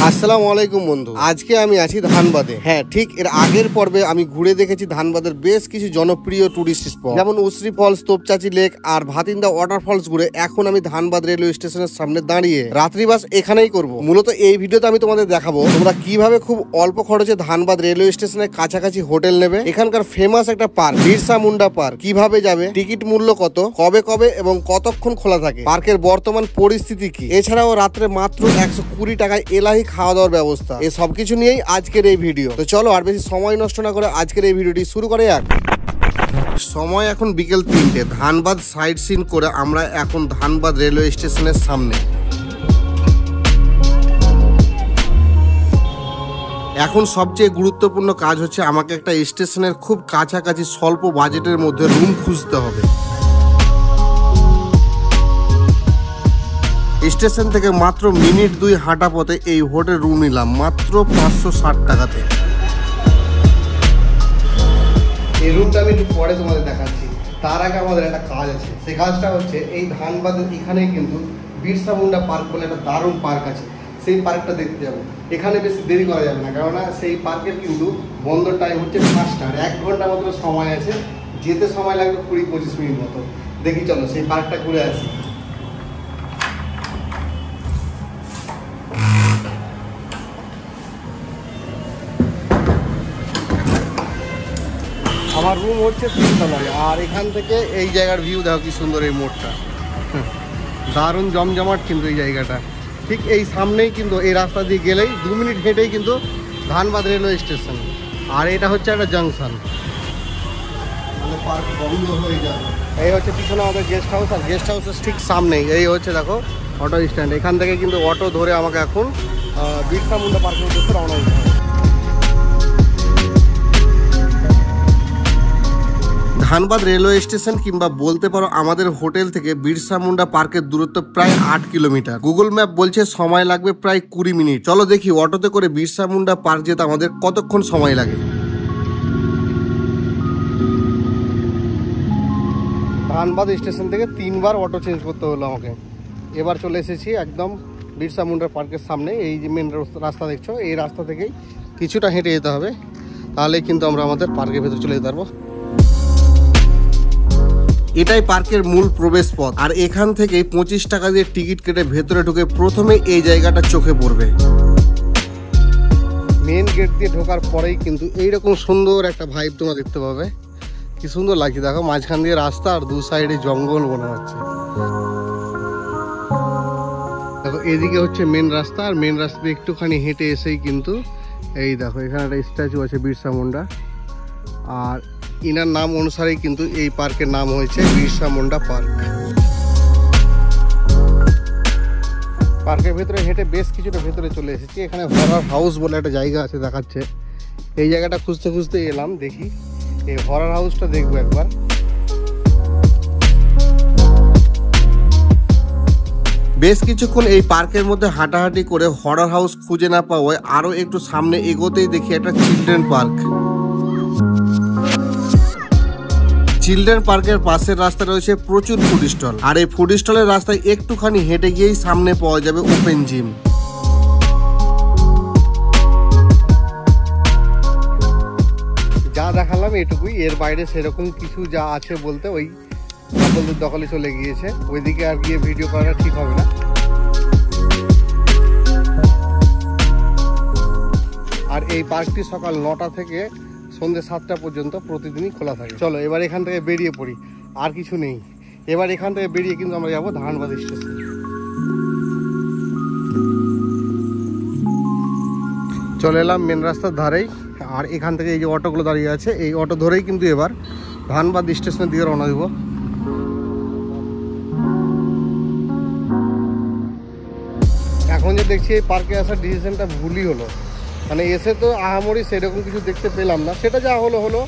আসসালামু আলাইকুম বন্ধু। আজকে আমি আছি ধানবাদে। হ্যাঁ, ঠিক এর আগের পর্বে আমি ঘুরে দেখেছি ধানবাদের বেশ কিছু জনপ্রিয় টুরিস্ট স্পট, যেমন উসরি ফলস, তোপচাচি লেক আর ভাতিন্দা ওয়াটারফলস ঘুরে এখন আমি ধানবাদ রেলওয়ে স্টেশনের সামনে দাঁড়িয়ে রাত্রিবাস এখানেই করব। মূলত এই ভিডিওতে আমি তোমাদের দেখাবো তোমরা কিভাবে খুব অল্প খরচে ধানবাদ রেলওয়ে স্টেশনের কাছাকাছি হোটেল নেবে, এখানকার ফেমাস একটা পার্ক বিরসা মুন্ডা পার্ক কিভাবে যাবে, টিকিট মূল্য কত, কবে কবে এবং কতক্ষণ খোলা থাকে, পার্কের বর্তমান পরিস্থিতি কি, এছাড়াও রাত্রে মাত্র 120 টাকায় এলাহি খাওয়া দাওয়ার ব্যবস্থা, এই সবকিছু নিয়েই আজকের এই ভিডিও। তো চলো আর বেশি সময় নষ্ট না করে আজকের এই ভিডিওটি শুরু করে যাক। সময় এখন বিকেল 3টে। ধানবাদ সাইট সিন করে আমরা এখন ধানবাদ রেলওয়ে স্টেশনের সামনে। এখন সবচেয়ে গুরুত্বপূর্ণ কাজ হচ্ছে আমাকে একটা স্টেশনের খুব কাছাকাছি স্বল্প বাজেটের মধ্যে রুম খুঁজতে হবে। স্টেশন থেকে মাত্র মিনিট 2 হাঁটা পথে এই হোটেল রুম নিলাম মাত্র 560 টাকাতে। এই রুমটা আমি একটু পরে তোমাদের দেখাচ্ছি, তার আগে আমাদের একটা কাজ আছে। সেই কাজটা হচ্ছে এই ধানবাদের এখানেই কিন্তু বিরসা মুন্ডা পার্ক বলে একটা দারুণ পার্ক আছে, সেই পার্কটা দেখতে যাবো। এখানে বেশি দেরি করা যাবে না, কেননা সেই পার্কের কিন্তু বন্ধ টাইম হচ্ছে 5টা, আর 1 ঘন্টা মাত্র সময় আছে। যেতে সময় লাগবে 20-25 মিনিট মতো। দেখি চলো সেই পার্কটা ঘুরে আসি। আমার রুম হচ্ছে 3 তলায়, আর এখান থেকে এই জায়গার ভিউ দেখো কি সুন্দর, এই মোড়টা দারুণ জমজমাট কিন্তু এই জায়গাটা। ঠিক এই সামনেই কিন্তু এই রাস্তা দিয়ে গেলেই 2 মিনিট হেঁটেই কিন্তু ধানবাদ রেলওয়ে স্টেশন, আর এটা হচ্ছে একটা জাংশন, মানে পার্ক বন্ধ হয়ে যাবে। এই হচ্ছে পিছনে আমাদের গেস্ট হাউস, আর গেস্ট হাউসের ঠিক সামনেই এই হচ্ছে দেখো অটো স্ট্যান্ড। এখান থেকে কিন্তু অটো ধরে আমাকে এখন বিরসা মুন্ডা পার্কের উদ্দেশ্যে রওনা দিতে হবে। ধানবাদ রেলওয়ে স্টেশন কিংবা বলতে পারো আমাদের হোটেল থেকে বিরসা মুন্ডা পার্কের দূরত্ব প্রায় 8 কিলোমিটার। গুগল ম্যাপ বলছে সময় লাগবে প্রায় 20 মিনিট। চলো দেখি অটোতে করে বিরসা মুন্ডা পার্ক যেতে আমাদের কতক্ষণ সময় লাগে। ধানবাদ স্টেশন থেকে 3 বার অটো চেঞ্জ করতে হলো আমাকে। এবার চলে এসেছি একদম বিরসা মুন্ডা পার্কের সামনে। এই যে মেন রাস্তা দেখছো, এই রাস্তা থেকেই কিছুটা হেঁটে যেতে হবে, তাহলে কিন্তু আমরা আমাদের পার্কের ভেতরে চলে যেতে পারবো। এটাই পার্কের মূল প্রবেশ পথ, আর এখান থেকে 25 টাকা দিয়ে টিকিট কেটে ভেতরে ঢুকে প্রথমে এই জায়গাটা চোখে পড়বে। মেন গেট দিয়ে ঢোকার পরেই কিন্তু এইরকম সুন্দর একটা ভাইব তোমরা দেখতে পাবে। কি সুন্দর লাগছে দেখো, মাঝখান দিয়ে রাস্তা আর 2 সাইডে জঙ্গল মনে হচ্ছে। দেখো এদিকে হচ্ছে মেন রাস্তা, আর মেন রাস্তা দিয়ে একটুখানি হেঁটে এসেই কিন্তু এই দেখো এখানে একটা স্ট্যাচু আছে বিরসা মুন্ডা, আর ইনার নাম অনুসারেই কিন্তু এই পার্কের নাম হয়েছে বিরসা মুন্ডা পার্ক। পার্কের ভেতরে হেঁটে বেশ কিছুটা ভেতরে চলে এসেছি। এখানে হরার হাউস বলে একটা জায়গা আছে দেখাচ্ছে, এই জায়গাটা খুঁজতে খুঁজতে এলাম। দেখি এই হরার হাউসটা দেখবো একবার। বেশ কিছুক্ষণ এই পার্কের মধ্যে হাঁটাহাঁটি করে হরার হাউস খুঁজে না পাওয়ায় আরো একটু সামনে এগোতেই দেখি একটা চিলড্রেন পার্ক। চিলড্রেন পার্কের পাশের রাস্তা রয়েছে প্রচুর ফুড স্টল, আর এই ফুড স্টলের রাস্তায় একটুখানি হেঁটে গিয়েই সামনে পাওয়া যাবে ওপেন জিম। যা দেখালাম এটুকুই, এর বাইরে সেরকম কিছু যা আছে বলতে ওই সকলদের দখলে চলে গিয়েছে, ওইদিকে আর গিয়ে ভিডিও করাটা ঠিক হবে না। আর এই পার্কটি সকাল 9টা থেকে সন্ধ্যে 7টা পর্যন্ত প্রতিদিনই খোলা থাকে। চলো এবার এখান থেকে বেরিয়ে পড়ি, আর কিছু নেই। এবার এখান থেকে বেরিয়ে কিন্তু আমরা যাবো ধানবাদ স্টেশন। চলে এলাম মেন রাস্তার ধারেই, আর এখান থেকে এই যে অটোগুলো দাঁড়িয়ে আছে, এই অটো ধরেই কিন্তু এবার ধানবাদ স্টেশনের দিকে রওনা দেবো। এখন যে দেখছি এই পার্কে আসার ডিসিশনটা ভুলই হলো, মানে এসে তো আহামরি সেরকম কিছু দেখতে পেলাম না। সেটা যা হলো হলো,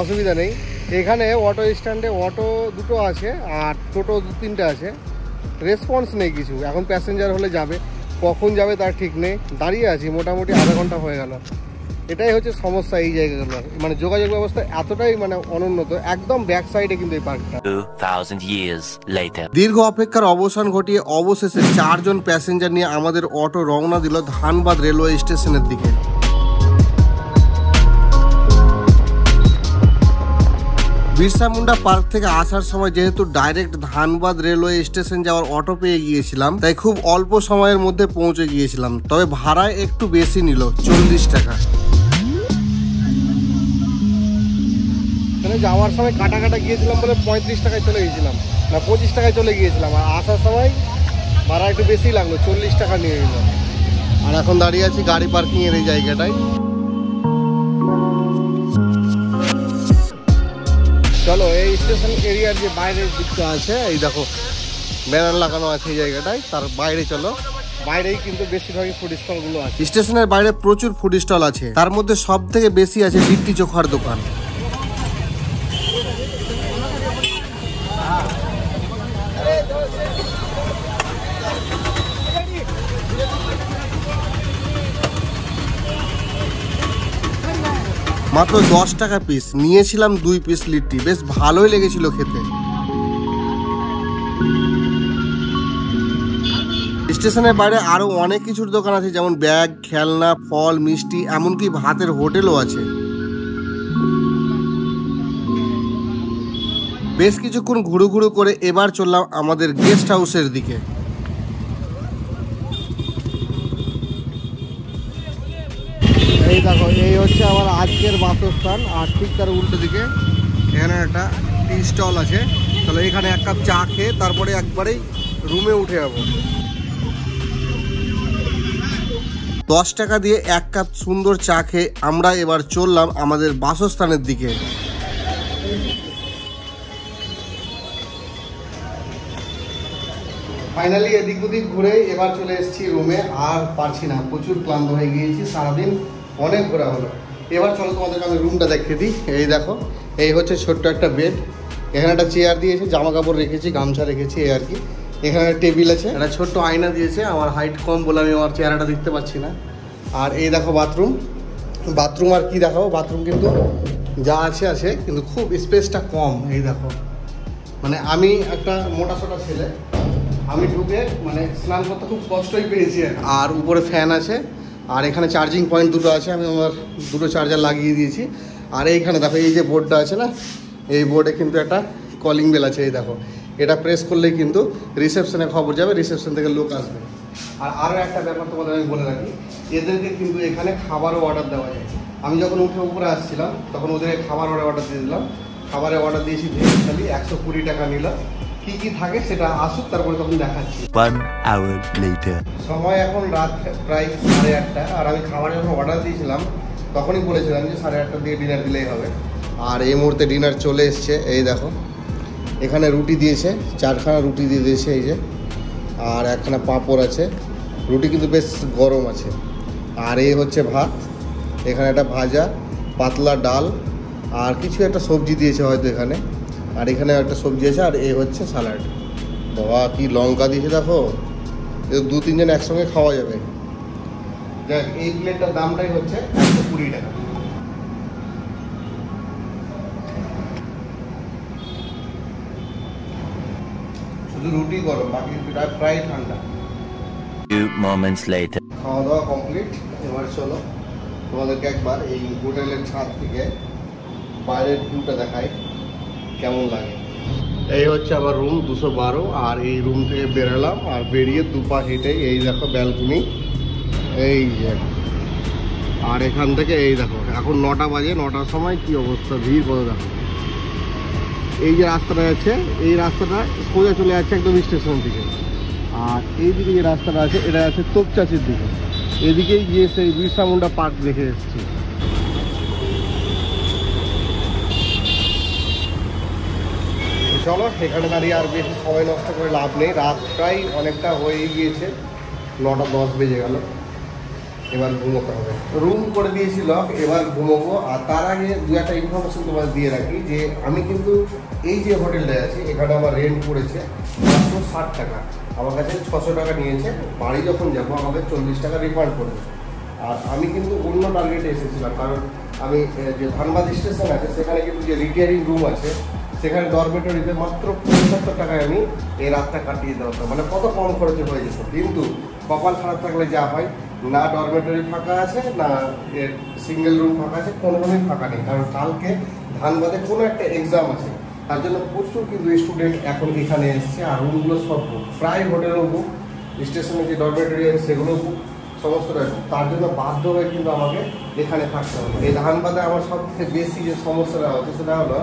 অসুবিধা নেই। এখানে অটো স্ট্যান্ডে অটো 2টো আছে, আর টোটো 2-3টে আছে। রেসপন্স নেই কিছু। এখন প্যাসেঞ্জার হলে যাবে, কখন যাবে তার ঠিক নেই। দাঁড়িয়ে আছি মোটামুটি আধা ঘন্টা হয়ে গেল। এটাই হচ্ছে সমস্যা এই জায়গাগুলো, মানে যোগাযোগ ব্যবস্থা এতটাই মানে অনুন্নত। একদম ব্যাক সাইডে কিন্তু এই পার্কটা। 2000 years later. দীর্ঘ অপেক্ষার অবসান ঘটিয়ে অবশেষে 4 জন প্যাসেঞ্জার নিয়ে আমাদের অটো রওনা দিল ধানবাদ রেলওয়ে স্টেশনের দিকে। বিরসা মুন্ডা পার্ক থেকে আসার সময় যেহেতু ডাইরেক্ট ধানবাদ রেলওয়ে স্টেশন যাওয়ার অটো পেয়ে গিয়েছিলাম, তাই খুব অল্প সময়ের মধ্যে পৌঁছে গিয়েছিলাম। তবে ভাড়ায় একটু বেশি নিল, 40 টাকা। যাওয়ার সময় কাটা গিয়েছিলাম বলে 35 টাকায় চলে গিয়েছিলাম, না 25 টাকায় চলে গিয়েছিলাম। আর আসার সময় ভাড়া একটু বেশি লাগলো, 40 টাকা নিয়ে নিল। আর এখন দাঁড়িয়ে আছি গাড়ি পার্কিং এর এই জায়গাটায়। চলো এই স্টেশন এরিয়ার যে বাইরের দিকটা আছে, এই দেখো ব্যানার লাগানো আছে এই জায়গাটায়, তার বাইরে চলো। বাইরেই কিন্তু বেশিরভাগই ফুড স্টল গুলো আছে। স্টেশনের বাইরে প্রচুর ফুড স্টল আছে, তার মধ্যে সব থেকে বেশি আছে লিট্টি চোখার দোকান। মাত্র 10 টাকা পিস, নিয়েছিলাম 2 পিস লিট্টি, বেশ ভালোই লেগেছিল খেতে। স্টেশনের বাইরে আরো অনেক কিছুর দোকান আছে, যেমন ব্যাগ, খেলনা, ফল, মিষ্টি, এমনকি ভাতের হোটেলও আছে। বেশ কিছুক্ষণ ঘুরু করে এবার চললাম আমাদের গেস্ট হাউসের দিকে। এই দেখো এই হচ্ছে আমার আজকের বাসস্থান, আর ঠিক তার উল্টো দিকে এখানে একটা টি স্টল আছে। তাহলে এখানে 1 কাপ চা খেয়ে তারপরে একবারেই রুমে উঠে যাবো। 10 টাকা দিয়ে 1 কাপ সুন্দর চা খেয়ে আমরা এবার চললাম আমাদের বাসস্থানের দিকে। ফাইনালি এদিক ওদিক ঘুরে এবার চলে এসেছি রুমে। আর পারছি না, প্রচুর ক্লান্ত হয়ে গিয়েছি, সারাদিন অনেক ঘোরা হলো। এবার চলো তোমাদেরকে আমি রুমটা দেখিয়ে দিই। এই দেখো, এই হচ্ছে ছোট্ট একটা বেড, এখানে একটা চেয়ার দিয়েছে, জামা কাপড় রেখেছি, গামছা রেখেছি, এই আর কি। এখানে টেবিল আছে, একটা ছোট্ট আয়না দিয়েছে, আমার হাইট কম বলে আমি আমার চেহারাটা দেখতে পাচ্ছি না। আর এই দেখো বাথরুম আর কি দেখাবো, বাথরুম কিন্তু যা আছে কিন্তু খুব স্পেসটা কম। এই দেখো, মানে আমি একটা মোটা সোটা ছেলে, আমি ঢুকে মানে স্নান করতে খুব কষ্টই পেয়েছি। আর উপরে ফ্যান আছে, আর এখানে চার্জিং পয়েন্ট দুটো আছে, আমি আমার দুটো চার্জার লাগিয়ে দিয়েছি। আর এইখানে দেখো এই যে বোর্ডটা আছে না, এই বোর্ডে কিন্তু একটা কলিং বেল আছে। এই দেখো, এটা প্রেস করলেই কিন্তু রিসেপশনে খবর যাবে, রিসেপশন থেকে লোক আসবে। আর আরও একটা ব্যাপার তোমাদের আমি বলে রাখি, এদেরকে কিন্তু এখানে খাবারও অর্ডার দেওয়া যায়। আমি যখন উঠে উপরে আসছিলাম তখন ওদেরকে খাবার অর্ডার দিয়ে দিলাম। খাবারের অর্ডার দিয়েছি ভেজ থালি, 120 টাকা নিল। কি থাকে সেটা আসুক, তারপরে তখন দেখাচ্ছি। 1 hour later. সময় এখন রাত প্রায় 8:30, আর আমি খাবার যখন অর্ডার দিয়েছিলাম তখনই বলেছিলাম যে 8:30 দিয়ে ডিনার দিলেই হবে। আর এই মুহূর্তে ডিনার চলে এসছে। এই দেখো, এখানে রুটি দিয়েছে, 4খানা রুটি দিয়ে দিয়েছে এই যে, আর 1খানা পাঁপড় আছে। রুটি কিন্তু বেশ গরম আছে। আর এই হচ্ছে ভাত, এখানে একটা ভাজা, পাতলা ডাল, আর কিছু একটা সবজি দিয়েছে হয়তো এখানে, আর এখানে একটা সবজি আছে, আর এই হচ্ছে স্যালাড। বাবা কি লঙ্কা দিয়েছে দেখো, 2-3 জন একসঙ্গে খাওয়া যাবে। দেখ, এই প্লেটটার দামটাই হচ্ছে 120 টাকা। শুধু রুটি গরম, বাকি প্রায় ঠান্ডা। 2 moments later. খাওয়া দাওয়া কমপ্লিট। এবার চলো তোমাদেরকে একবার এই হোটেলের ছাদ থেকে বাইরের ভিউটা দেখাই কেমন লাগে। এই হচ্ছে আমার রুম 212, আর এই রুম থেকে বেরোলাম, আর বেরিয়ে 2 পা হেঁটে এই দেখো ব্যালকনি, এই যে। আর এখান থেকে এই দেখো, এখন 9টা বাজে, 9টার সময় কি অবস্থা, ভিড় কত দেখো। এই যে রাস্তাটা যাচ্ছে, এই রাস্তাটা সোজা চলে যাচ্ছে একদম স্টেশন থেকে। আর এইদিকে যে রাস্তাটা আছে, এটা আছে তোপচাচির দিকে। এদিকেই গিয়ে সেই বিরসা মুন্ডা পার্ক দেখে এসেছি। চলো এখানে দাঁড়িয়ে আর বেশি সময় নষ্ট করে লাভ নেই, রাত প্রায় অনেকটা হয়ে গিয়েছে, 9:10 বেজে গেল। এবার ঘুমোতে হবে, রুম করে দিয়েছিল, এবার ঘুমোবো। আর তার আগে 2-একটা ইনফরমেশন তোমাদের দিয়ে রাখি, যে আমি কিন্তু এই যে হোটেলটা আছে এখানে আমার রেন্ট পড়েছে 560 টাকা। আমার কাছে 600 টাকা নিয়েছে, বাড়ি যখন যাবো আমাকে 40 টাকা রিফান্ড করবে। আর আমি কিন্তু অন্য টার্গেটে এসেছিলাম, কারণ আমি যে ধানবাদ স্টেশন আছে সেখানে কিন্তু যে রিটায়ারিং রুম আছে সেখানে ডরমেটরিতে মাত্র 75 টাকায় আমি এই রাতটা কাটিয়ে দেওয়া হতো, মানে কত কম খরচে হয়ে যেত। কিন্তু কপাল খারাপ থাকলে যা হয়, না ডরমেটরি ফাঁকা আছে না সিঙ্গেল রুম ফাঁকা আছে, কোনো রুমই ফাঁকা নেই। কারণ কালকে ধানবাদে কোনো একটা এক্সাম আছে, তার জন্য প্রচুর কিন্তু স্টুডেন্ট এখন এখানে এসছে। আর রুমগুলো সব বুক, প্রায় হোটেলও বুক, স্টেশনে যে ডরমেটরি আছে সেগুলো বুক, সমস্তটাই বুক। তার জন্য বাধ্য হয়ে কিন্তু আমাকে এখানে থাকতে হবে। এই ধানবাদে আমার সবথেকে বেশি যে সমস্যাটা হচ্ছে সেটা হলো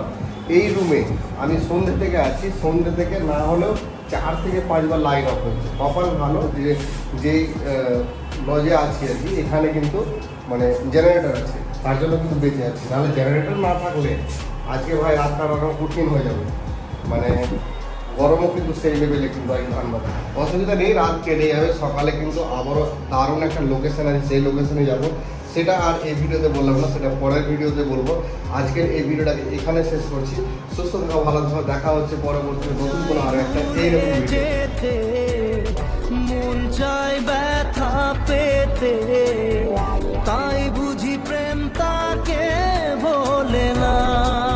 এই রুমে আমি সন্ধ্যে থেকে আছি, সন্ধ্যে থেকে না হলেও 4 থেকে 5 বার লাইন অফ হচ্ছে। কপাল ভালো যে যেই লজে আছি আর কি, এখানে কিন্তু মানে জেনারেটর আছে, তার জন্য কিন্তু বেঁচে আছি। নাহলে জেনারেটর না থাকলে আজকে ভাই রাত কাটানো কঠিন হয়ে যাবে, মানে গরমও কিন্তু সেই লেভেলে কিন্তু আগে ধানবাদে অসুবিধা নেই, রাত কেটে যাবে। সকালে কিন্তু আবারও দারুণ একটা লোকেশন আছে, সেই লোকেশনে যাব, সেটা আর এই ভিডিওতে বললাম না, সেটা পরের ভিডিওতে বলবো। আজকের এই ভিডিওটাকে এখানে শেষ করছি। সুস্থ থাকা, ভালো থাকা, দেখা হচ্ছে পরবর্তী নতুন কোনো আরো একটা এইরকম ভিডিও। মন চায় ব্যথা পেতে